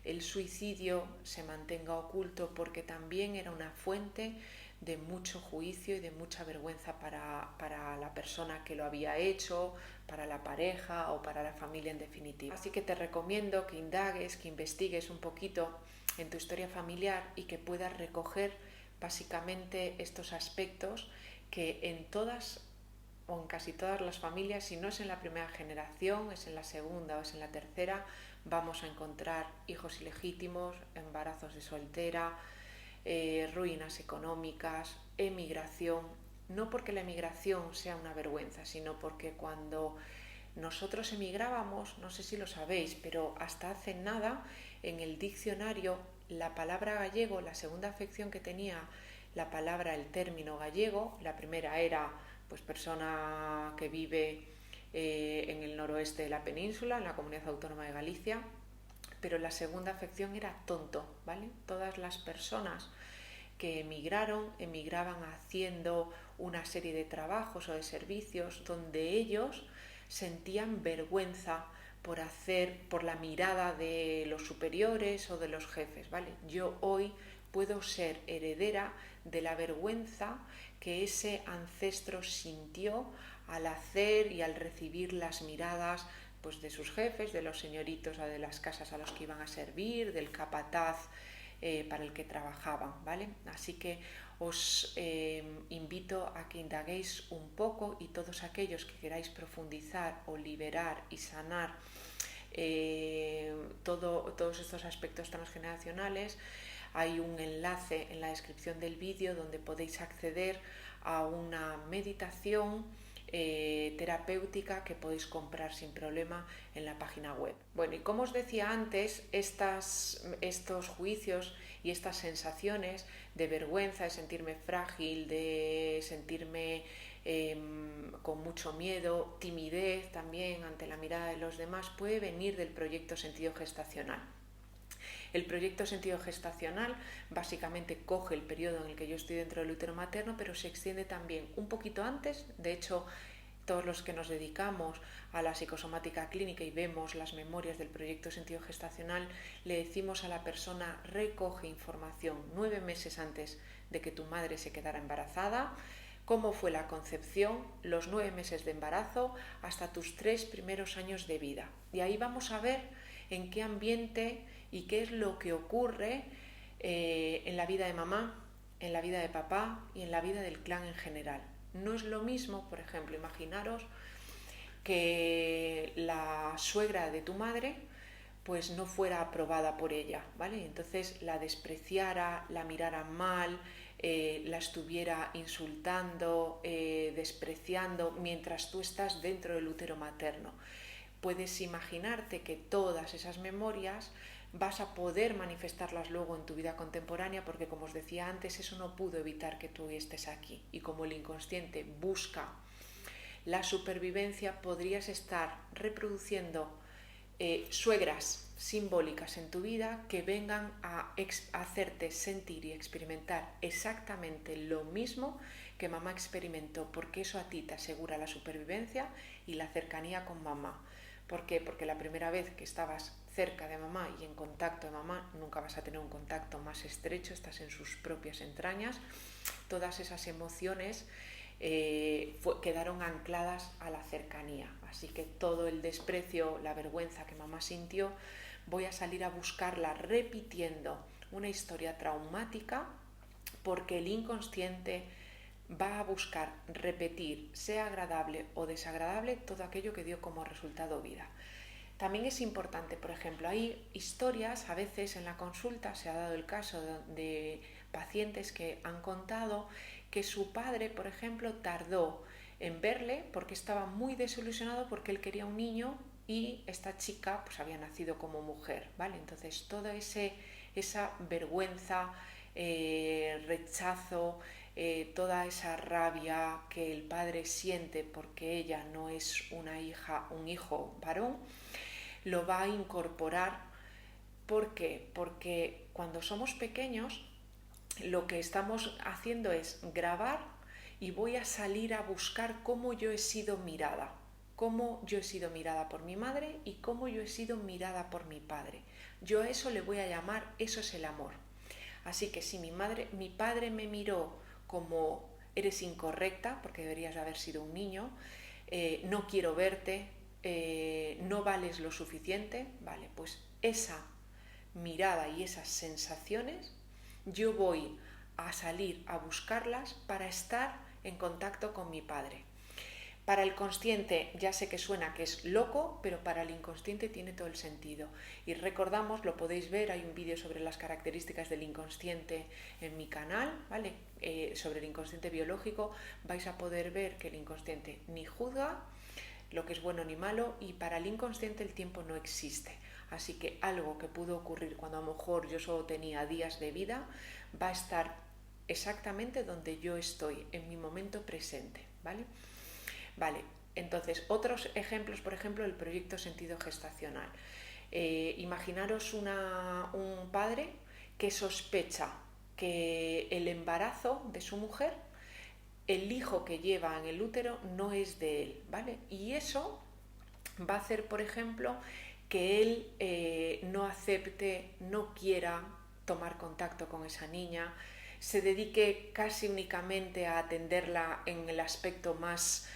el suicidio se mantenga oculto, porque también era una fuente de mucho juicio y de mucha vergüenza para la persona que lo había hecho, para la pareja o para la familia en definitiva. Así que te recomiendo que indagues, que investigues un poquito en tu historia familiar y que puedas recoger básicamente estos aspectos que en todas o en casi todas las familias, si no es en la primera generación, es en la segunda o es en la tercera, vamos a encontrar hijos ilegítimos, embarazos de soltera, ruinas económicas, emigración. No porque la emigración sea una vergüenza, sino porque cuando nosotros emigrábamos, no sé si lo sabéis, pero hasta hace nada en el diccionario la palabra gallego, la segunda acepción que tenía la palabra, el término gallego, la primera era pues persona que vive en el noroeste de la península, en la Comunidad Autónoma de Galicia, pero la segunda afección era tonto, ¿vale? Todas las personas que emigraban haciendo una serie de trabajos o de servicios donde ellos sentían vergüenza por la mirada de los superiores o de los jefes, ¿vale? Yo hoy puedo ser heredera de la vergüenza que ese ancestro sintió al hacer y al recibir las miradas pues, de sus jefes, de los señoritos de las casas a los que iban a servir, del capataz para el que trabajaban, ¿vale? Así que os invito a que indaguéis un poco, y todos aquellos que queráis profundizar o liberar y sanar todos estos aspectos transgeneracionales, hay un enlace en la descripción del vídeo donde podéis acceder a una meditación terapéutica que podéis comprar sin problema en la página web. Bueno, y como os decía antes, estos juicios y estas sensaciones de vergüenza, de sentirme frágil, de sentirme con mucho miedo, timidez también ante la mirada de los demás, puede venir del proyecto sentido gestacional. El proyecto sentido gestacional básicamente coge el periodo en el que yo estoy dentro del útero materno, pero se extiende también un poquito antes. De hecho, todos los que nos dedicamos a la psicosomática clínica y vemos las memorias del proyecto sentido gestacional, le decimos a la persona: recoge información 9 meses antes de que tu madre se quedara embarazada, cómo fue la concepción, los 9 meses de embarazo, hasta tus 3 primeros años de vida. Y ahí vamos a ver en qué ambiente y qué es lo que ocurre en la vida de mamá, en la vida de papá y en la vida del clan en general. No es lo mismo, por ejemplo, imaginaros que la suegra de tu madre pues no fuera aprobada por ella, ¿vale? Entonces la despreciara, la mirara mal, la estuviera insultando, despreciando, mientras tú estás dentro del útero materno. Puedes imaginarte que todas esas memorias vas a poder manifestarlas luego en tu vida contemporánea, porque, como os decía antes, eso no pudo evitar que tú estés aquí. Y como el inconsciente busca la supervivencia, podrías estar reproduciendo suegras simbólicas en tu vida que vengan a hacerte sentir y experimentar exactamente lo mismo que mamá experimentó, porque eso a ti te asegura la supervivencia y la cercanía con mamá. ¿Por qué? Porque la primera vez que estabas cerca de mamá y en contacto de mamá, nunca vas a tener un contacto más estrecho, estás en sus propias entrañas. Todas esas emociones quedaron ancladas a la cercanía. Así que todo el desprecio, la vergüenza que mamá sintió, voy a salir a buscarla repitiendo una historia traumática, porque el inconsciente va a buscar repetir, sea agradable o desagradable, todo aquello que dio como resultado vida. También es importante, por ejemplo, hay historias, a veces en la consulta se ha dado el caso de pacientes que han contado que su padre, por ejemplo, tardó en verle porque estaba muy desilusionado porque él quería un niño y esta chica pues había nacido como mujer, ¿vale? Entonces toda esa vergüenza, rechazo, toda esa rabia que el padre siente porque ella no es una hija, un hijo varón, lo va a incorporar. ¿Por qué? Porque cuando somos pequeños lo que estamos haciendo es grabar y voy a salir a buscar cómo yo he sido mirada, cómo yo he sido mirada por mi madre y cómo yo he sido mirada por mi padre. Yo a eso le voy a llamar, eso es el amor. Así que si mi padre me miró como eres incorrecta porque deberías de haber sido un niño, no quiero verte, no vales lo suficiente, vale, pues esa mirada y esas sensaciones yo voy a salir a buscarlas para estar en contacto con mi padre. Para el consciente ya sé que suena que es loco, pero para el inconsciente tiene todo el sentido. Y recordamos, lo podéis ver, hay un vídeo sobre las características del inconsciente en mi canal, ¿vale? Sobre el inconsciente biológico, vais a poder ver que el inconsciente ni juzga lo que es bueno ni malo, y para el inconsciente el tiempo no existe. Así que algo que pudo ocurrir cuando a lo mejor yo solo tenía días de vida, va a estar exactamente donde yo estoy, en mi momento presente, ¿vale? Vale, Entonces, otros ejemplos, por ejemplo, el proyecto sentido gestacional. Imaginaros un padre que sospecha que el embarazo de su mujer, el hijo que lleva en el útero no es de él, ¿vale? Y eso va a hacer, por ejemplo, que él no acepte, no quiera tomar contacto con esa niña, se dedique casi únicamente a atenderla en el aspecto más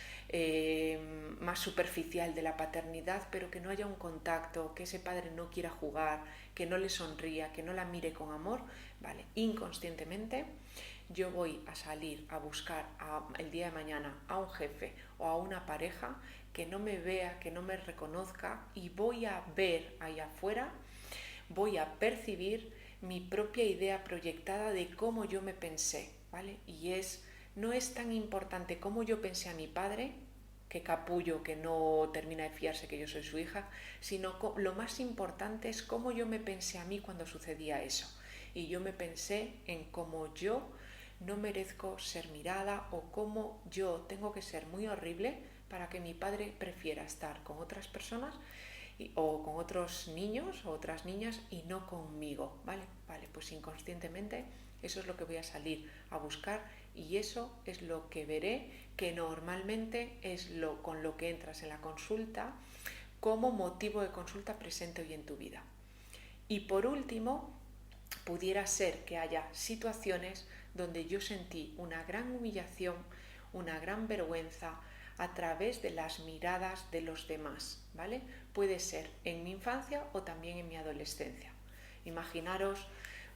superficial de la paternidad, pero que no haya un contacto, que ese padre no quiera jugar, que no le sonría, que no la mire con amor, ¿vale? Inconscientemente yo voy a salir a buscar el día de mañana a un jefe o a una pareja que no me vea, que no me reconozca, y voy a ver ahí afuera, voy a percibir mi propia idea proyectada de cómo yo me pensé, ¿vale? Y no es tan importante cómo yo pensé a mi padre, que capullo, que no termina de fiarse que yo soy su hija, sino lo más importante es cómo yo me pensé a mí cuando sucedía eso. Y yo me pensé en cómo yo no merezco ser mirada, o cómo yo tengo que ser muy horrible para que mi padre prefiera estar con otras personas o con otros niños o otras niñas y no conmigo, ¿vale? Vale, pues inconscientemente eso es lo que voy a salir a buscar, y eso es lo que veré, que normalmente es con lo que entras en la consulta como motivo de consulta presente hoy en tu vida. Y por último, pudiera ser que haya situaciones donde yo sentí una gran humillación, una gran vergüenza a través de las miradas de los demás, ¿vale? Puede ser en mi infancia o también en mi adolescencia. Imaginaros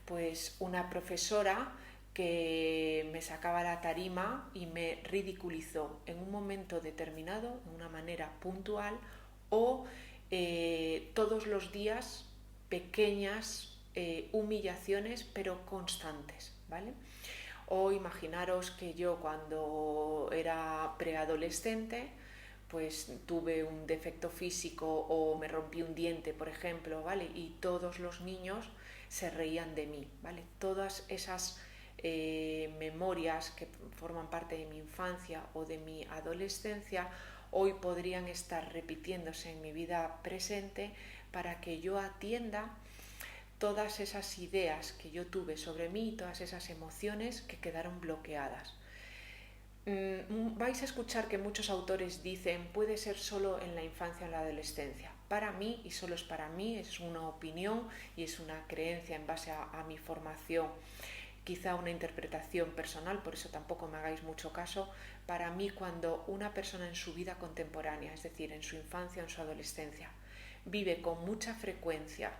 pues una profesora que me sacaba la tarima y me ridiculizó en un momento determinado, de una manera puntual, o todos los días pequeñas humillaciones pero constantes, ¿vale? O imaginaros que yo cuando era preadolescente pues tuve un defecto físico o me rompí un diente, por ejemplo, ¿vale? Y todos los niños se reían de mí, ¿vale? Todas esas memorias que forman parte de mi infancia o de mi adolescencia hoy podrían estar repitiéndose en mi vida presente para que yo atienda todas esas ideas que yo tuve sobre mí, todas esas emociones que quedaron bloqueadas. Vais a escuchar que muchos autores dicen puede ser solo en la infancia o en la adolescencia. Para mí, y solo es para mí, es una opinión y es una creencia en base a mi formación, quizá una interpretación personal, por eso tampoco me hagáis mucho caso. Para mí, cuando una persona en su vida contemporánea, es decir, en su infancia o en su adolescencia, vive con mucha frecuencia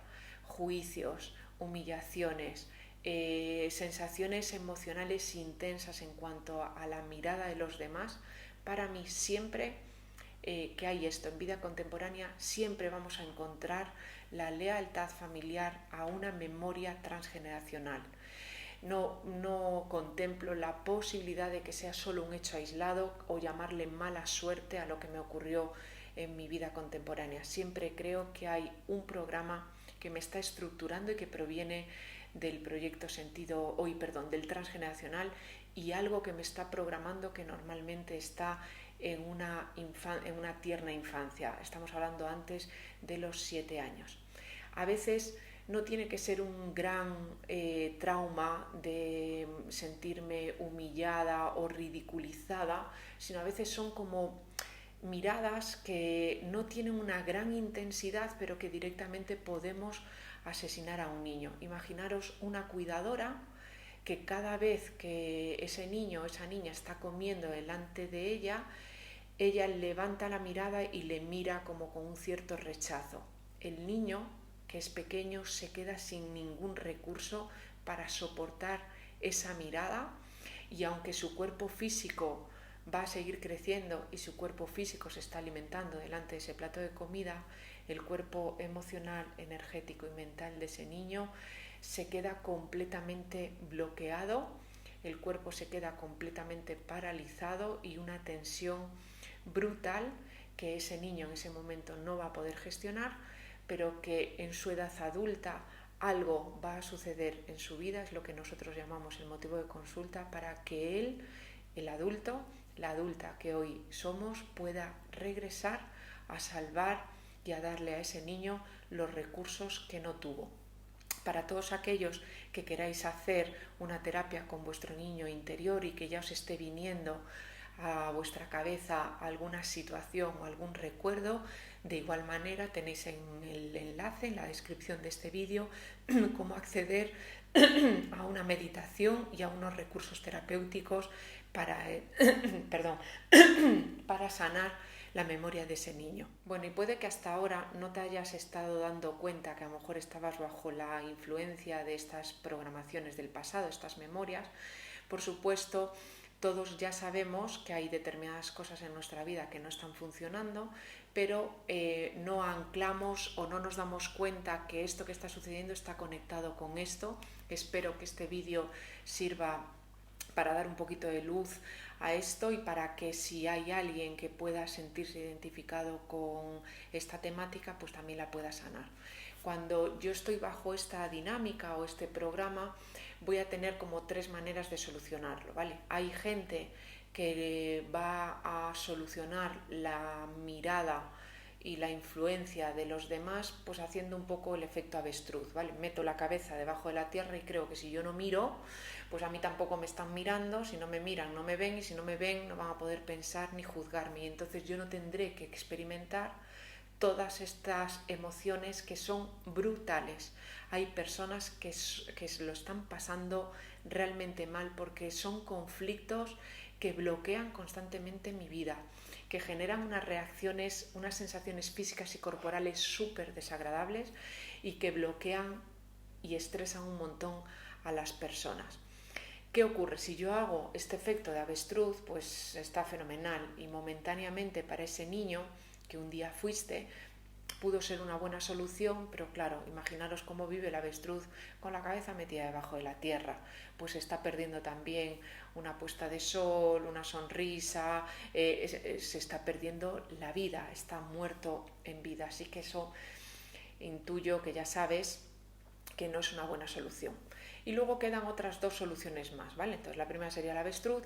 juicios, humillaciones, sensaciones emocionales intensas en cuanto a la mirada de los demás, para mí siempre que hay esto en vida contemporánea, siempre vamos a encontrar la lealtad familiar a una memoria transgeneracional. No contemplo la posibilidad de que sea solo un hecho aislado o llamarle mala suerte a lo que me ocurrió en mi vida contemporánea. Siempre creo que hay un programa que me está estructurando y que proviene del proyecto del transgeneracional, y algo que me está programando que normalmente está en una tierna infancia. Estamos hablando antes de los 7 años. A veces no tiene que ser un gran trauma de sentirme humillada o ridiculizada, sino a veces son como miradas que no tienen una gran intensidad, pero que directamente podemos asesinar a un niño. Imaginaros una cuidadora que cada vez que ese niño o esa niña está comiendo delante de ella levanta la mirada y le mira como con un cierto rechazo. El niño, que es pequeño, se queda sin ningún recurso para soportar esa mirada, y aunque su cuerpo físico va a seguir creciendo y su cuerpo físico se está alimentando delante de ese plato de comida, el cuerpo emocional, energético y mental de ese niño se queda completamente bloqueado, el cuerpo se queda completamente paralizado y una tensión brutal que ese niño en ese momento no va a poder gestionar, pero que en su edad adulta algo va a suceder en su vida, es lo que nosotros llamamos el motivo de consulta, para que él, el adulto, la adulta que hoy somos, pueda regresar a salvar y a darle a ese niño los recursos que no tuvo. Para todos aquellos que queráis hacer una terapia con vuestro niño interior y que ya os esté viniendo a vuestra cabeza alguna situación o algún recuerdo, de igual manera tenéis en el enlace, en la descripción de este vídeo, cómo acceder a una meditación y a unos recursos terapéuticos para, para sanar la memoria de ese niño. Bueno, y puede que hasta ahora no te hayas estado dando cuenta que a lo mejor estabas bajo la influencia de estas programaciones del pasado, estas memorias. Por supuesto, todos ya sabemos que hay determinadas cosas en nuestra vida que no están funcionando, pero no anclamos o no nos damos cuenta que esto que está sucediendo está conectado con esto. Espero que este vídeo sirva para dar un poquito de luz a esto y para que si hay alguien que pueda sentirse identificado con esta temática, pues también la pueda sanar. Cuando yo estoy bajo esta dinámica o este programa, voy a tener como 3 maneras de solucionarlo, ¿vale? Hay gente que va a solucionar la mirada y la influencia de los demás, pues haciendo un poco el efecto avestruz, ¿vale? Meto la cabeza debajo de la tierra y creo que si yo no miro, pues a mí tampoco me están mirando, si no me miran no me ven y si no me ven no van a poder pensar ni juzgarme y entonces yo no tendré que experimentar todas estas emociones que son brutales. Hay personas que lo están pasando realmente mal porque son conflictos que bloquean constantemente mi vida, que generan unas reacciones, unas sensaciones físicas y corporales súper desagradables y que bloquean y estresan un montón a las personas. ¿Qué ocurre? Si yo hago este efecto de avestruz, pues está fenomenal y momentáneamente para ese niño que un día fuiste, pudo ser una buena solución, pero claro, imaginaros cómo vive el avestruz con la cabeza metida debajo de la tierra, pues está perdiendo también una puesta de sol, una sonrisa, se está perdiendo la vida, está muerto en vida, así que eso intuyo que ya sabes que no es una buena solución. Y luego quedan otras 2 soluciones más, ¿vale? Entonces la primera sería el avestruz,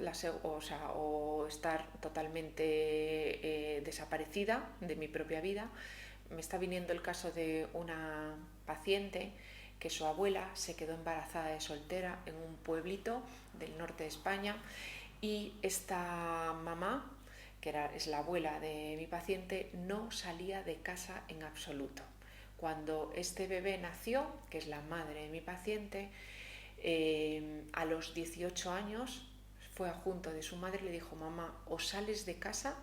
o estar totalmente desaparecida de mi propia vida. Me está viniendo el caso de una paciente que su abuela se quedó embarazada de soltera en un pueblito del norte de España y esta mamá, que es la abuela de mi paciente, no salía de casa en absoluto. Cuando este bebé nació, que es la madre de mi paciente, a los 18 años fue junto de su madre y le dijo: mamá, o sales de casa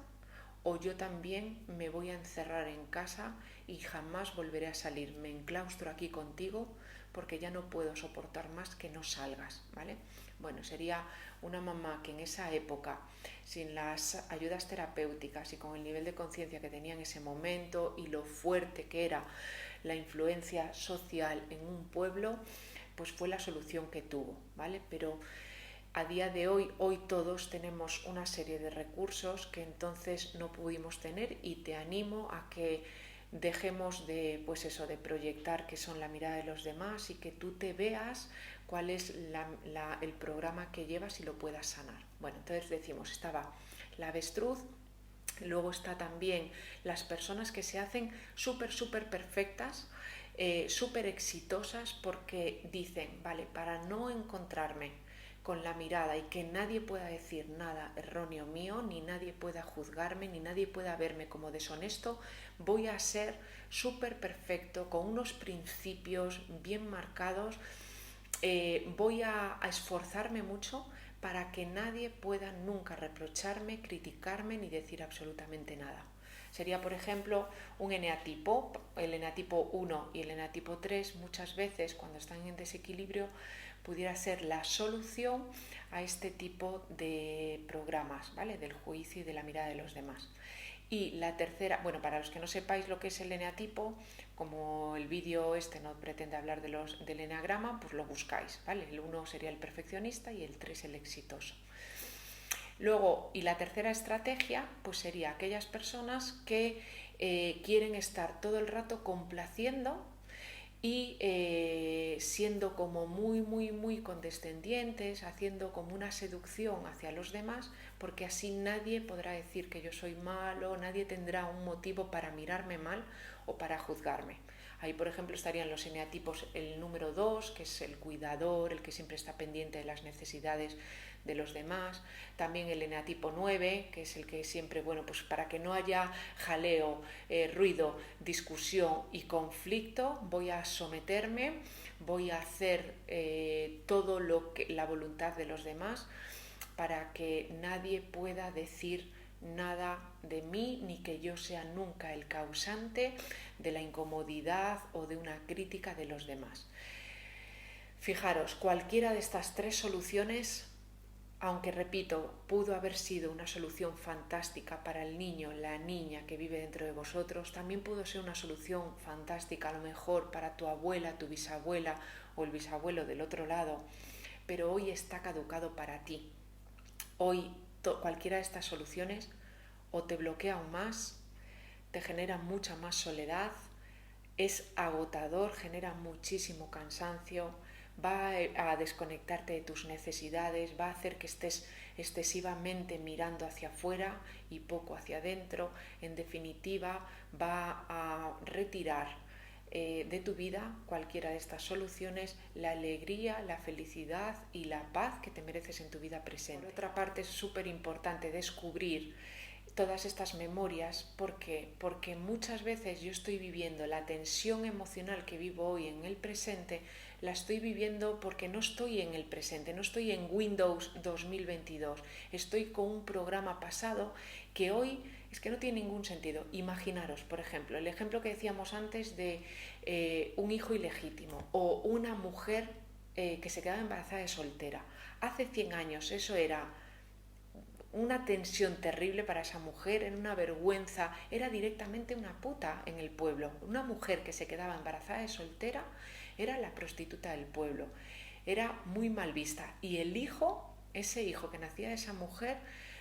o yo también me voy a encerrar en casa y jamás volveré a salir. Me enclaustro aquí contigo porque ya no puedo soportar más que no salgas, ¿vale? Bueno, sería una mamá que en esa época, sin las ayudas terapéuticas y con el nivel de conciencia que tenía en ese momento y lo fuerte que era la influencia social en un pueblo, pues fue la solución que tuvo, ¿vale? Pero a día de hoy todos tenemos una serie de recursos que entonces no pudimos tener y te animo a que dejemos de, pues eso, de proyectar que son la mirada de los demás y que tú te veas cuál es el programa que llevas y lo puedas sanar. Bueno, entonces decimos, estaba la avestruz, luego está también las personas que se hacen súper perfectas, súper exitosas porque dicen, vale, para no encontrarme con la mirada y que nadie pueda decir nada erróneo mío, ni nadie pueda juzgarme, ni nadie pueda verme como deshonesto, voy a ser súper perfecto, con unos principios bien marcados, voy a esforzarme mucho para que nadie pueda nunca reprocharme, criticarme ni decir absolutamente nada. Sería, por ejemplo, un eneatipo, el eneatipo 1 y el eneatipo 3, muchas veces cuando están en desequilibrio, pudiera ser la solución a este tipo de programas, ¿vale? Del juicio y de la mirada de los demás. Y la tercera, bueno, para los que no sepáis lo que es el eneatipo, como el vídeo este no pretende hablar del eneagrama, pues lo buscáis, ¿vale? El 1 sería el perfeccionista y el 3 el exitoso. Luego, y la tercera estrategia, pues sería aquellas personas que quieren estar todo el rato complaciendo y siendo como muy condescendientes, haciendo como una seducción hacia los demás, porque así nadie podrá decir que yo soy malo, nadie tendrá un motivo para mirarme mal o para juzgarme. Ahí, por ejemplo, estarían los eneatipos, el número 2, que es el cuidador, el que siempre está pendiente de las necesidades de los demás. También el eneatipo 9, que es el que siempre, bueno, pues para que no haya jaleo, ruido, discusión y conflicto, voy a someterme, voy a hacer todo lo que la voluntad de los demás para que nadie pueda decir nada de mí, ni que yo sea nunca el causante de la incomodidad o de una crítica de los demás. Fijaros, cualquiera de estas tres soluciones, aunque repito, pudo haber sido una solución fantástica para el niño, la niña que vive dentro de vosotros, también pudo ser una solución fantástica a lo mejor para tu abuela, tu bisabuela o el bisabuelo del otro lado, pero hoy está caducado para ti. Hoy cualquiera de estas soluciones o te bloquea aún más, te genera mucha más soledad, es agotador, genera muchísimo cansancio, va a desconectarte de tus necesidades, va a hacer que estés excesivamente mirando hacia afuera y poco hacia adentro. En definitiva, va a retirar de tu vida cualquiera de estas soluciones, la alegría, la felicidad y la paz que te mereces en tu vida presente. Por otra parte, es súper importante descubrir todas estas memorias porque muchas veces yo estoy viviendo la tensión emocional que vivo hoy en el presente, la estoy viviendo porque no estoy en el presente, no estoy en Windows 2022, estoy con un programa pasado que hoy es que no tiene ningún sentido. Imaginaros, por ejemplo, el ejemplo que decíamos antes de un hijo ilegítimo o una mujer que se quedaba embarazada de soltera. Hace 100 años eso era una tensión terrible para esa mujer, era una vergüenza, era directamente una puta en el pueblo. Una mujer que se quedaba embarazada de soltera era la prostituta del pueblo, era muy mal vista. Y el hijo, ese hijo que nacía de esa mujer,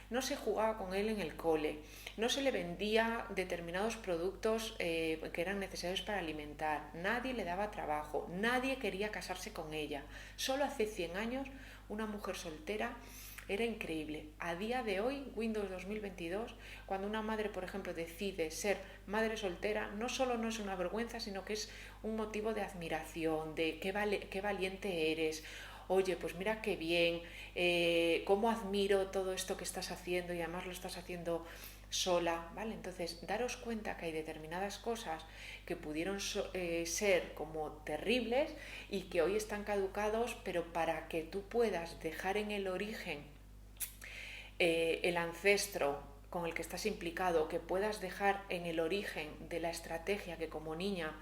no se jugaba con él en el cole, no se le vendía determinados productos que eran necesarios para alimentar, nadie le daba trabajo, nadie quería casarse con ella. Solo hace 100 años una mujer soltera era increíble. A día de hoy, Windows 2022, cuando una madre, por ejemplo, decide ser madre soltera, no solo no es una vergüenza, sino que es un motivo de admiración, de qué valiente eres. Oye, pues mira qué bien, cómo admiro todo esto que estás haciendo y además lo estás haciendo sola, ¿vale? Entonces, daros cuenta que hay determinadas cosas que pudieron ser como terribles y que hoy están caducados, pero para que tú puedas dejar en el origen el ancestro con el que estás implicado, que puedas dejar en el origen de la estrategia que como niña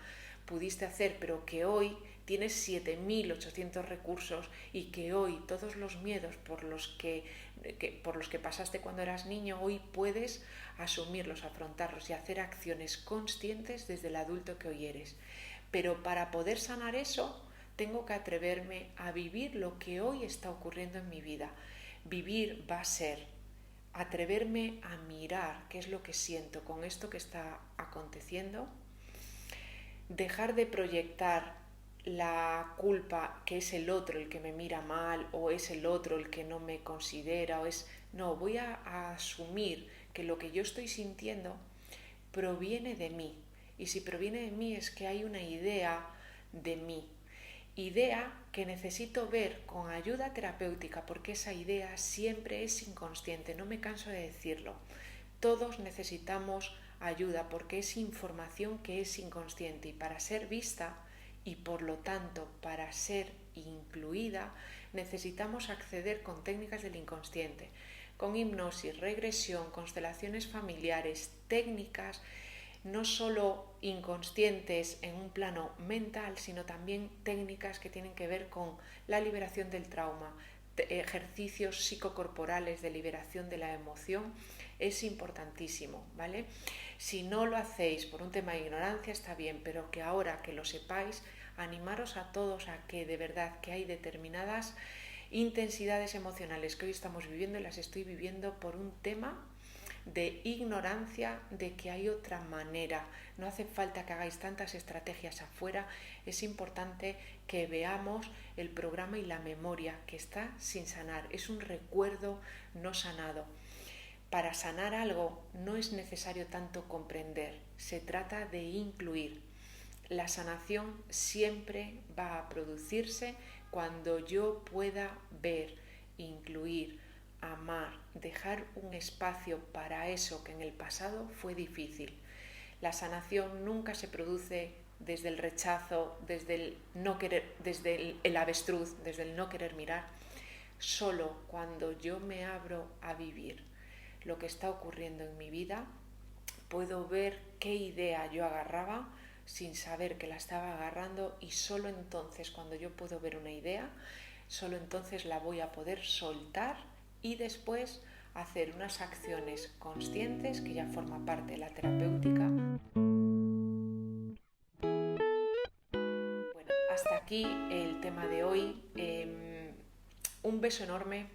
pudiste hacer, pero que hoy tienes 7.800 recursos y que hoy todos los miedos por los que pasaste cuando eras niño, hoy puedes asumirlos, afrontarlos y hacer acciones conscientes desde el adulto que hoy eres. Pero para poder sanar eso, tengo que atreverme a vivir lo que hoy está ocurriendo en mi vida. Vivir va a ser atreverme a mirar qué es lo que siento con esto que está aconteciendo, dejar de proyectar la culpa que es el otro el que me mira mal o es el otro el que no me considera no, voy a asumir que lo que yo estoy sintiendo proviene de mí, y si proviene de mí es que hay una idea de mí, idea que necesito ver con ayuda terapéutica, porque esa idea siempre es inconsciente, no me canso de decirlo. Todos necesitamos ayuda porque es información que es inconsciente, y para ser vista y por lo tanto para ser incluida necesitamos acceder con técnicas del inconsciente, con hipnosis, regresión, constelaciones familiares, técnicas no solo inconscientes en un plano mental, sino también técnicas que tienen que ver con la liberación del trauma, ejercicios psicocorporales de liberación de la emoción. Es importantísimo, ¿vale? Si no lo hacéis por un tema de ignorancia está bien, pero que ahora que lo sepáis, animaros a todos a que de verdad que hay determinadas intensidades emocionales que hoy estamos viviendo y las estoy viviendo por un tema de ignorancia de que hay otra manera. No hace falta que hagáis tantas estrategias afuera, es importante que veamos el programa y la memoria que está sin sanar, es un recuerdo no sanado. Para sanar algo no es necesario tanto comprender, se trata de incluir. La sanación siempre va a producirse cuando yo pueda ver, incluir, amar, dejar un espacio para eso que en el pasado fue difícil. La sanación nunca se produce desde el rechazo, desde el no querer, desde el avestruz, desde el no querer mirar, solo cuando yo me abro a vivir lo que está ocurriendo en mi vida, puedo ver qué idea yo agarraba sin saber que la estaba agarrando, y solo entonces, cuando yo puedo ver una idea, solo entonces la voy a poder soltar y después hacer unas acciones conscientes, que ya forma parte de la terapéutica. Bueno, hasta aquí el tema de hoy. Un beso enorme.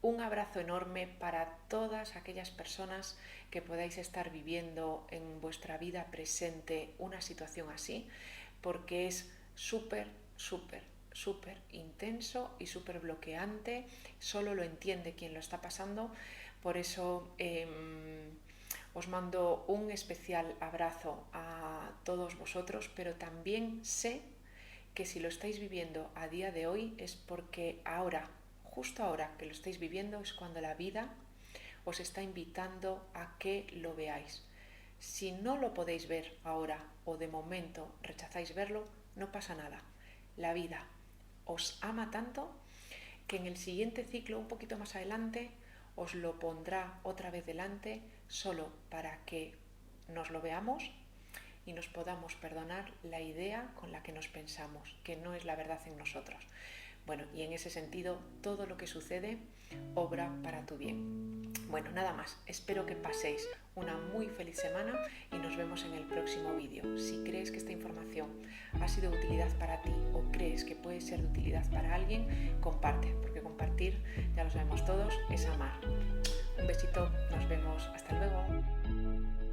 Un abrazo enorme para todas aquellas personas que podáis estar viviendo en vuestra vida presente una situación así, porque es súper intenso y súper bloqueante. Solo lo entiende quien lo está pasando. Por eso os mando un especial abrazo a todos vosotros, pero también sé que si lo estáis viviendo a día de hoy es porque ahora, justo ahora que lo estáis viviendo, es cuando la vida os está invitando a que lo veáis. Si no lo podéis ver ahora o de momento rechazáis verlo, no pasa nada. La vida os ama tanto que en el siguiente ciclo, un poquito más adelante, os lo pondrá otra vez delante, solo para que nos lo veamos y nos podamos perdonar la idea con la que nos pensamos, que no es la verdad en nosotros. Bueno, y en ese sentido, todo lo que sucede obra para tu bien. Bueno, nada más. Espero que paséis una muy feliz semana y nos vemos en el próximo vídeo. Si crees que esta información ha sido de utilidad para ti o crees que puede ser de utilidad para alguien, comparte, porque compartir, ya lo sabemos todos, es amar. Un besito, nos vemos. Hasta luego.